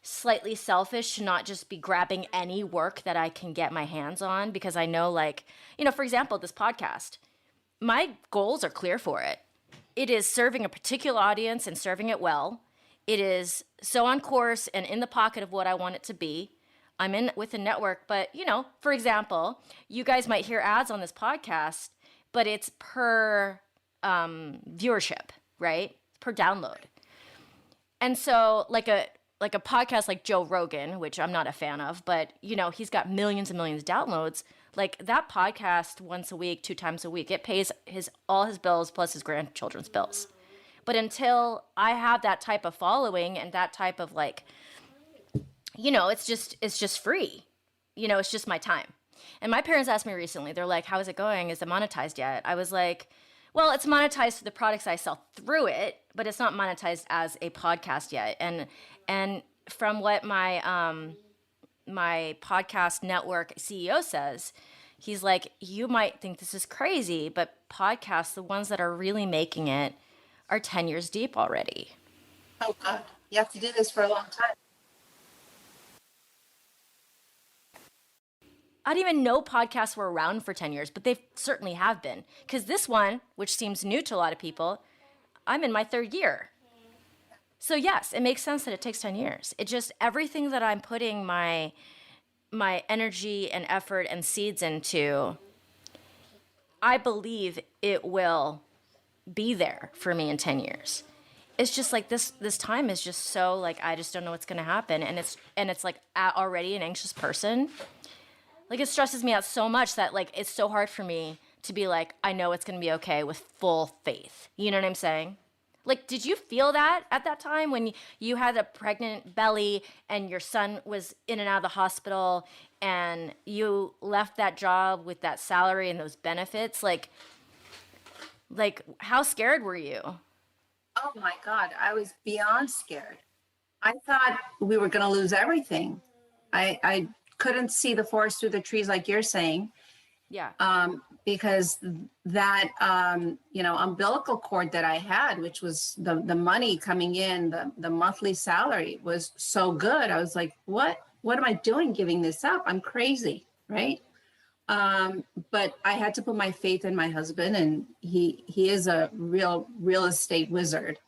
slightly selfish to not just be grabbing any work that I can get my hands on, because I know, like, for example, this podcast, my goals are clear for it. It is serving a particular audience and serving it well. It is so on course and in the pocket of what I want it to be. I'm in with a network, but, for example, you guys might hear ads on this podcast, but it's per viewership, right? Per download. And so like a podcast like Joe Rogan, which I'm not a fan of, but, he's got millions and millions of downloads. Like, that podcast once a week, 2 times a week, it pays all his bills plus his grandchildren's bills. But until I have that type of following and that type of, like, it's just free. It's just my time. And my parents asked me recently, they're like, how is it going? Is it monetized yet? I was like, well, it's monetized for the products I sell through it, but it's not monetized as a podcast yet. And from what my podcast network CEO says, he's like, you might think this is crazy, but podcasts, the ones that are really making it, are 10 years deep already. Oh, God. You have to do this for a long time. I didn't even know podcasts were around for 10 years, but they certainly have been. Because this one, which seems new to a lot of people, I'm in my 3rd year. So yes, it makes sense that it takes 10 years. It just, everything that I'm putting my energy and effort and seeds into, I believe it will be there for me in 10 years. it's just like this time is just so like, I just don't know what's going to happen. And it's like already an anxious person. Like, it stresses me out so much that like, it's so hard for me to be like, I know it's going to be okay with full faith. You know what I'm saying? Like, did you feel that at that time when you had a pregnant belly and your son was in and out of the hospital and you left that job with that salary and those benefits? Like how scared were you? Oh my God, I was beyond scared. I thought we were going to lose everything. I couldn't see the forest through the trees, like you're saying. Yeah. Because that, umbilical cord that I had, which was the money coming in, the monthly salary was so good. I was like, what am I doing giving this up? I'm crazy. Right. But I had to put my faith in my husband, and he is a real estate wizard.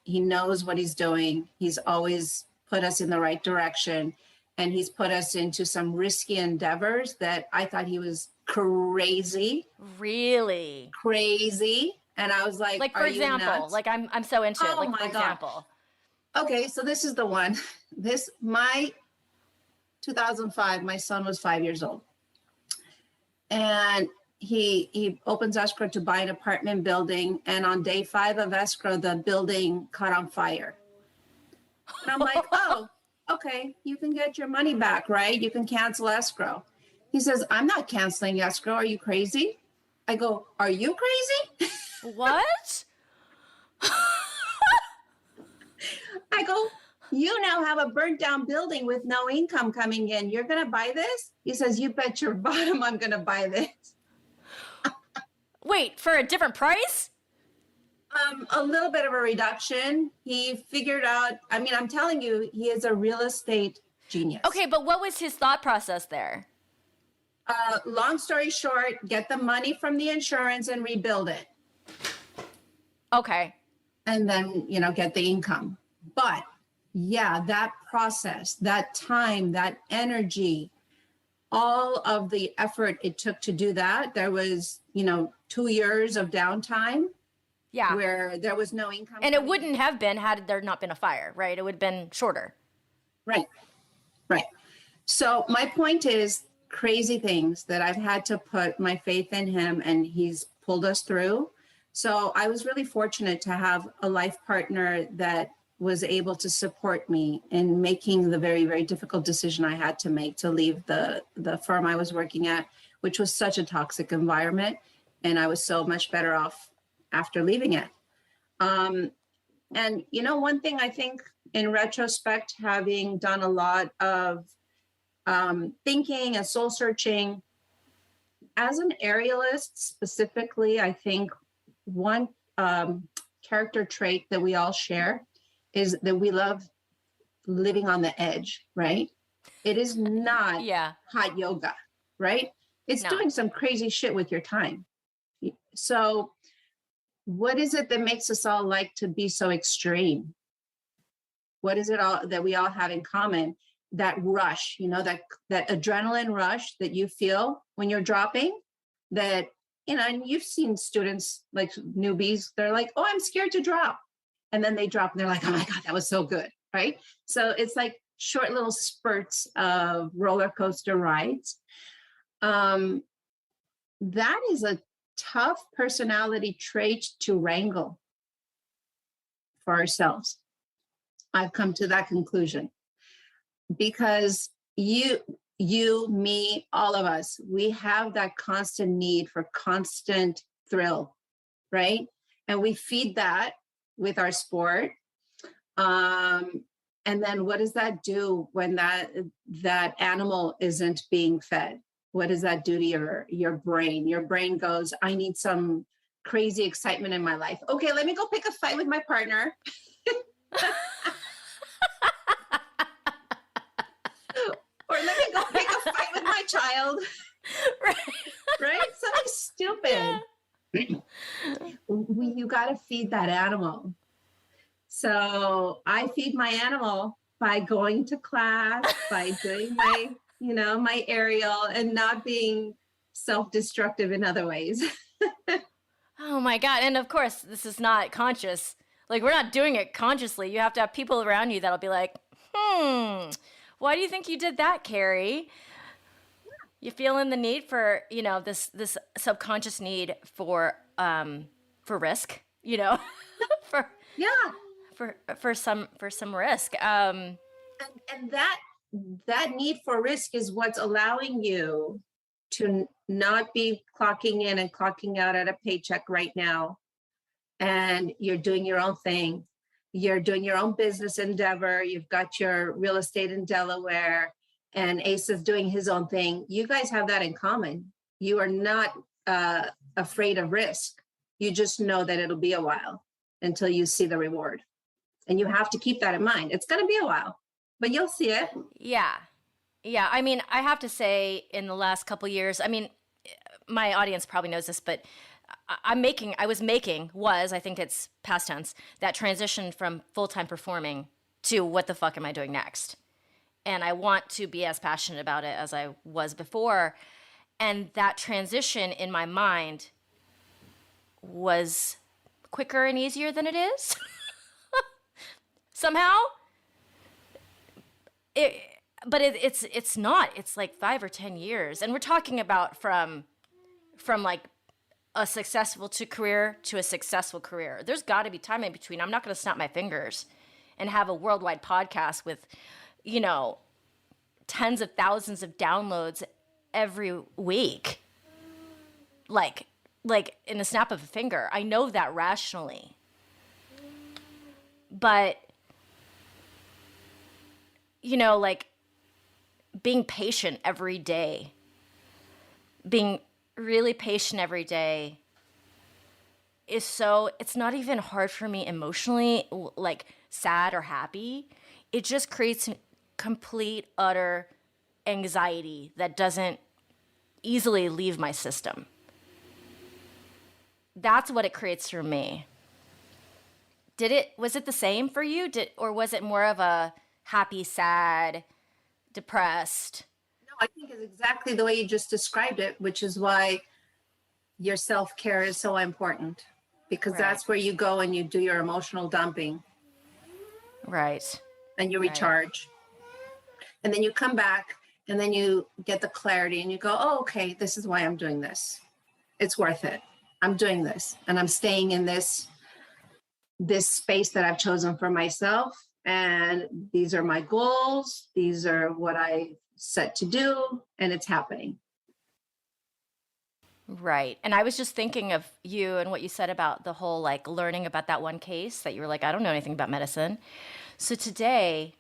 He knows what he's doing. He's always put us in the right direction, and he's put us into some risky endeavors that I thought he was crazy. Really? Crazy. And I was like, for example, like I'm so into it. Oh like, my for example. God. Okay, so this is the one. My 2005, my son was 5 years old. And he opens escrow to buy an apartment building. And on day 5 of escrow, the building caught on fire. And I'm like, oh, okay, you can get your money back, right? You can cancel escrow. He says, I'm not canceling escrow. Are you crazy? I go, are you crazy? What? I go, you now have a burnt down building with no income coming in. You're going to buy this? He says, you bet your bottom I'm going to buy this. Wait, for a different price? A little bit of a reduction. He figured out, I mean, I'm telling you, he is a real estate genius. Okay, but what was his thought process there? Long story short, get the money from the insurance and rebuild it. Okay. And then, get the income. But yeah, that process, that time, that energy, all of the effort it took to do that, there was, 2 years of downtime. Yeah. Where there was no income. And it wouldn't have been had there not been a fire, right? It would have been shorter. Right. So my point is, crazy things that I've had to put my faith in him, and he's pulled us through. So I was really fortunate to have a life partner that was able to support me in making the very, very difficult decision I had to make to leave the firm I was working at, which was such a toxic environment. And I was so much better off after leaving it. And, one thing I think in retrospect, having done a lot of thinking and soul searching, as an aerialist specifically, I think one character trait that we all share is that we love living on the edge, right? It is not hot yoga, right? It's doing some crazy shit with your time. So what is it that makes us all like to be so extreme? What is it all that we all have in common? That rush, that adrenaline rush that you feel when you're dropping, that, and you've seen students like newbies, they're like, oh, I'm scared to drop. And then they drop and they're like, oh my God, that was so good. Right. So it's like short little spurts of roller coaster rides. That is a tough personality trait to wrangle for ourselves. I've come to that conclusion because you, me, all of us, we have that constant need for constant thrill, right? And we feed that with our sport. And then what does that do when that animal isn't being fed? What does that do to your brain? Your brain goes, I need some crazy excitement in my life. Okay, let me go pick a fight with my partner. Or let me go pick a fight with my child. Right? Something stupid. Yeah. You got to feed that animal. So I feed my animal by going to class, by doing my my aerial, and not being self-destructive in other ways. Oh my God. And of course, this is not conscious. Like, we're not doing it consciously. You have to have people around you that'll be like, why do you think you did that, Carrie? You feeling the need for, this subconscious need for risk, for Yeah. for some risk. And that need for risk is what's allowing you to not be clocking in and clocking out at a paycheck right now. And you're doing your own thing. You're doing your own business endeavor. You've got your real estate in Delaware, and Ace is doing his own thing. You guys have that in common. You are not afraid of risk. You just know that it'll be a while until you see the reward. And you have to keep that in mind. It's going to be a while, but you'll see it. Yeah. Yeah. I mean, I have to say in the last couple of years, I mean, my audience probably knows this, but I think it's past tense, that transition from full-time performing to what the fuck am I doing next? And I want to be as passionate about it as I was before. And that transition in my mind was quicker and easier than it is. Somehow. It's not. It's like 5 or 10 years. And we're talking about from like a successful career to a successful career. There's got to be time in between. I'm not going to snap my fingers and have a worldwide podcast with, tens of thousands of downloads every week. Like in a snap of a finger. I know that rationally. But, like being patient every day, being really patient every day it's not even hard for me emotionally, like sad or happy. It just creates complete, utter anxiety that doesn't easily leave my system. That's what it creates for me. Was it the same for you? Or was it more of a happy, sad, depressed? No, I think it's exactly the way you just described it, which is why your self-care is so important, because that's where you go and you do your emotional dumping. Right. And you recharge. And then you come back and then you get the clarity and you go, oh, okay, this is why I'm doing this. It's worth it. I'm doing this and I'm staying in this space that I've chosen for myself. And these are my goals. These are what I set to do, and it's happening. Right. And I was just thinking of you and what you said about the whole like learning about that one case that you were like, I don't know anything about medicine. So today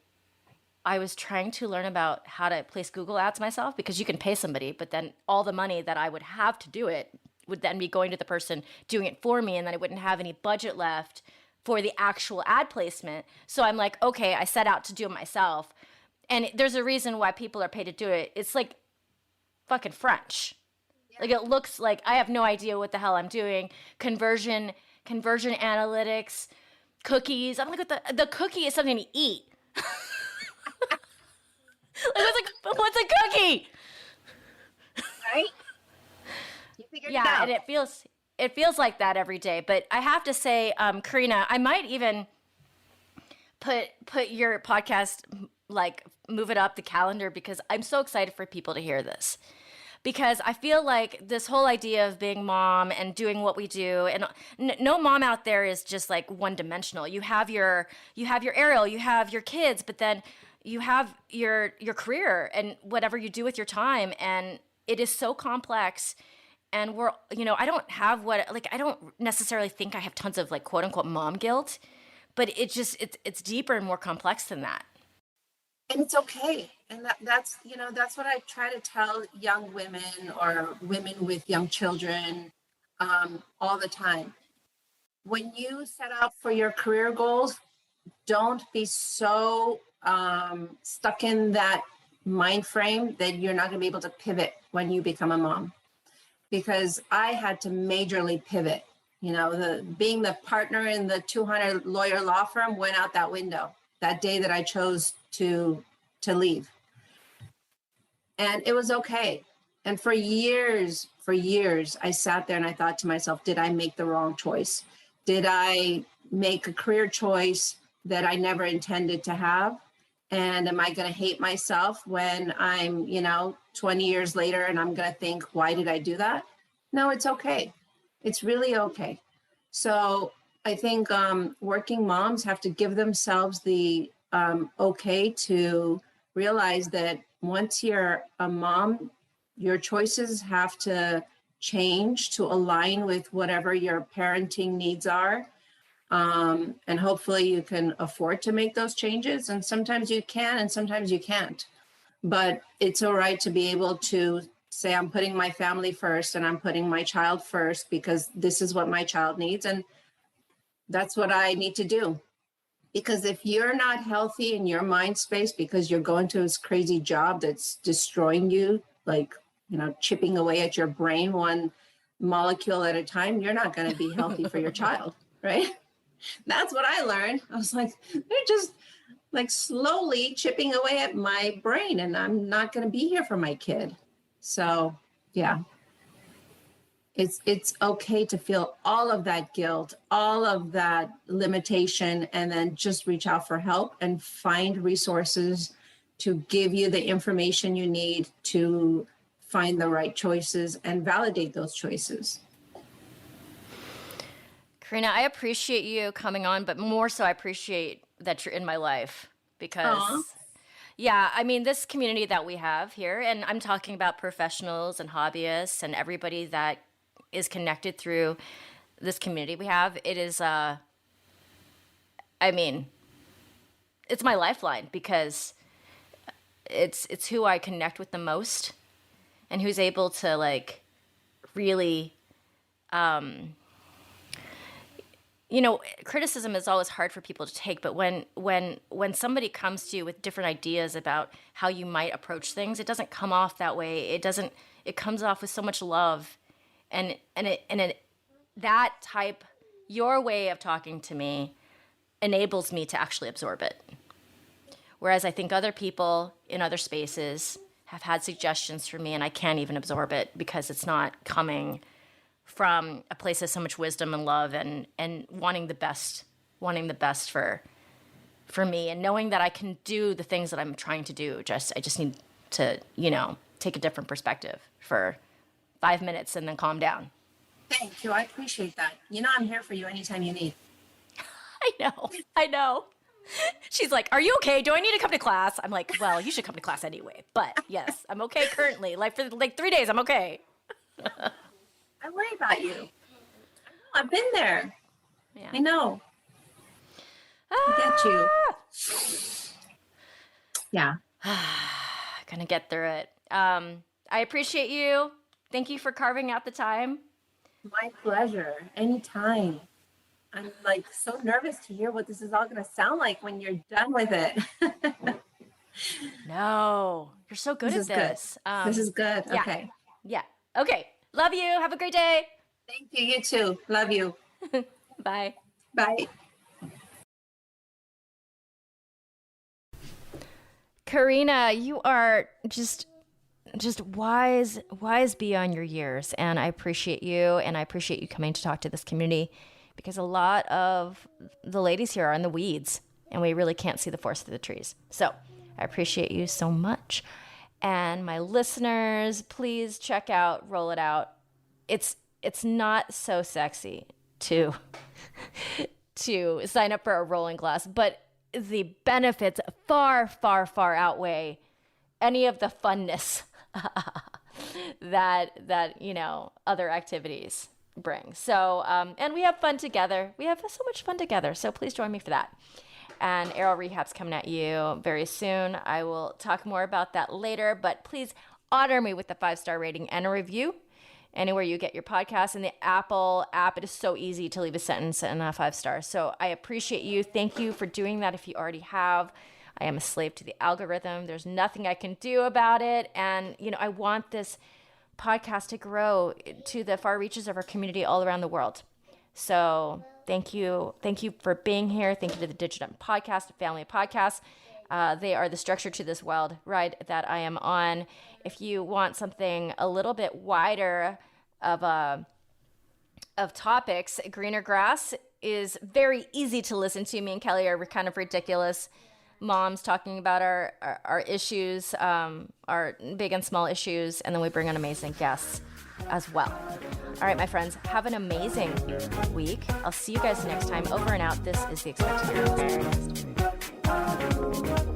I was trying to learn about how to place Google ads myself, because you can pay somebody, but then all the money that I would have to do it would then be going to the person doing it for me, and then I wouldn't have any budget left for the actual ad placement. So I'm like, okay, I set out to do it myself. And there's a reason why people are paid to do it. It's like fucking French. Like it looks like I have no idea what the hell I'm doing. Conversion analytics, cookies. I'm like, the cookie is something to eat. Like, what's a cookie? Right? You figured it Yeah, out. and it feels like that every day. But I have to say, Karineh, I might even put your podcast, like move it up the calendar, because I'm so excited for people to hear this. Because I feel like this whole idea of being mom and doing what we do, and no mom out there is just like one dimensional. You have your Ariel, you have your kids, but then you have your career and whatever you do with your time, and it is so complex. And I don't necessarily think I have tons of like quote unquote mom guilt, but it's deeper and more complex than that. And it's okay. And that's what I try to tell young women or women with young children all the time. When you set out for your career goals, don't be so stuck in that mind frame that you're not going to be able to pivot when you become a mom. Because I had to majorly pivot. Being the partner in the 200 lawyer law firm went out that window that day that I chose to leave. And it was okay. And for years, I sat there and I thought to myself, did I make the wrong choice? Did I make a career choice that I never intended to have? And am I going to hate myself when I'm, 20 years later and I'm going to think, why did I do that? No, it's okay. It's really okay. So I think working moms have to give themselves the okay to realize that once you're a mom, your choices have to change to align with whatever your parenting needs are. And hopefully you can afford to make those changes. And sometimes you can, and sometimes you can't. But it's all right to be able to say, I'm putting my family first and I'm putting my child first because this is what my child needs. And that's what I need to do. Because if you're not healthy in your mind space because you're going to this crazy job that's destroying you, like, chipping away at your brain one molecule at a time, you're not going to be healthy for your child, right? That's what I learned. I was like, they're just like slowly chipping away at my brain and I'm not going to be here for my kid. So, yeah. It's okay to feel all of that guilt, all of that limitation, and then just reach out for help and find resources to give you the information you need to find the right choices and validate those choices. Karineh, I appreciate you coming on, but more so I appreciate that you're in my life because, yeah, I mean, this community that we have here, and I'm talking about professionals and hobbyists and everybody that is connected through this community we have. It is, I mean, it's my lifeline because it's who I connect with the most and who's able to like really, criticism is always hard for people to take, but when somebody comes to you with different ideas about how you might approach things, it doesn't come off that way. It comes off with so much love. And that type, your way of talking to me enables me to actually absorb it. Whereas I think other people in other spaces have had suggestions for me and I can't even absorb it because it's not coming from a place of so much wisdom and love and wanting the best for me and knowing that I can do the things that I'm trying to do. I just need to, take a different perspective for 5 minutes and then calm down. Thank you. I appreciate that. I'm here for you anytime you need. I know. She's like, are you okay? Do I need to come to class? I'm like, well, you should come to class anyway. But yes, I'm okay currently. Like for 3 days, I'm okay. I worry about you. I've been there. Yeah. I know. I get you. Yeah. Gonna get through it. I appreciate you. Thank you for carving out the time. My pleasure. Anytime. I'm like so nervous to hear what this is all going to sound like when you're done with it. No, you're so good at this. This is good. Yeah. Okay. Yeah. Okay. Love you. Have a great day. Thank you. You too. Love you. Bye. Bye. Karineh, you are just wise beyond your years. And I appreciate you. And I appreciate you coming to talk to this community because a lot of the ladies here are in the weeds and we really can't see the forest through the trees. So I appreciate you so much. And my listeners, please check out Roll It Out. It's not so sexy to sign up for a rolling class, but the benefits far, far, far outweigh any of the funness that other activities bring. So, and we have fun together. We have so much fun together. So please join me for that. And Aerial Rehab's coming at you very soon. I will talk more about that later, but please honor me with a 5-star rating and a review anywhere you get your podcast. In the Apple app, it is so easy to leave a sentence and a 5 stars. So I appreciate you. Thank you for doing that if you already have. I am a slave to the algorithm. There's nothing I can do about it. And, I want this podcast to grow to the far reaches of our community all around the world. So thank you. Thank you for being here. Thank you to the Digital Podcast, Family Podcast. They are the structure to this wild ride that I am on. If you want something a little bit wider of topics, Greener Grass is very easy to listen to. Me and Kelly are kind of ridiculous moms talking about our issues, our big and small issues, and then we bring in amazing guests as well. All right, my friends, have an amazing week. I'll see you guys next time. Over and out. This is the Expecting Aerialist podcast.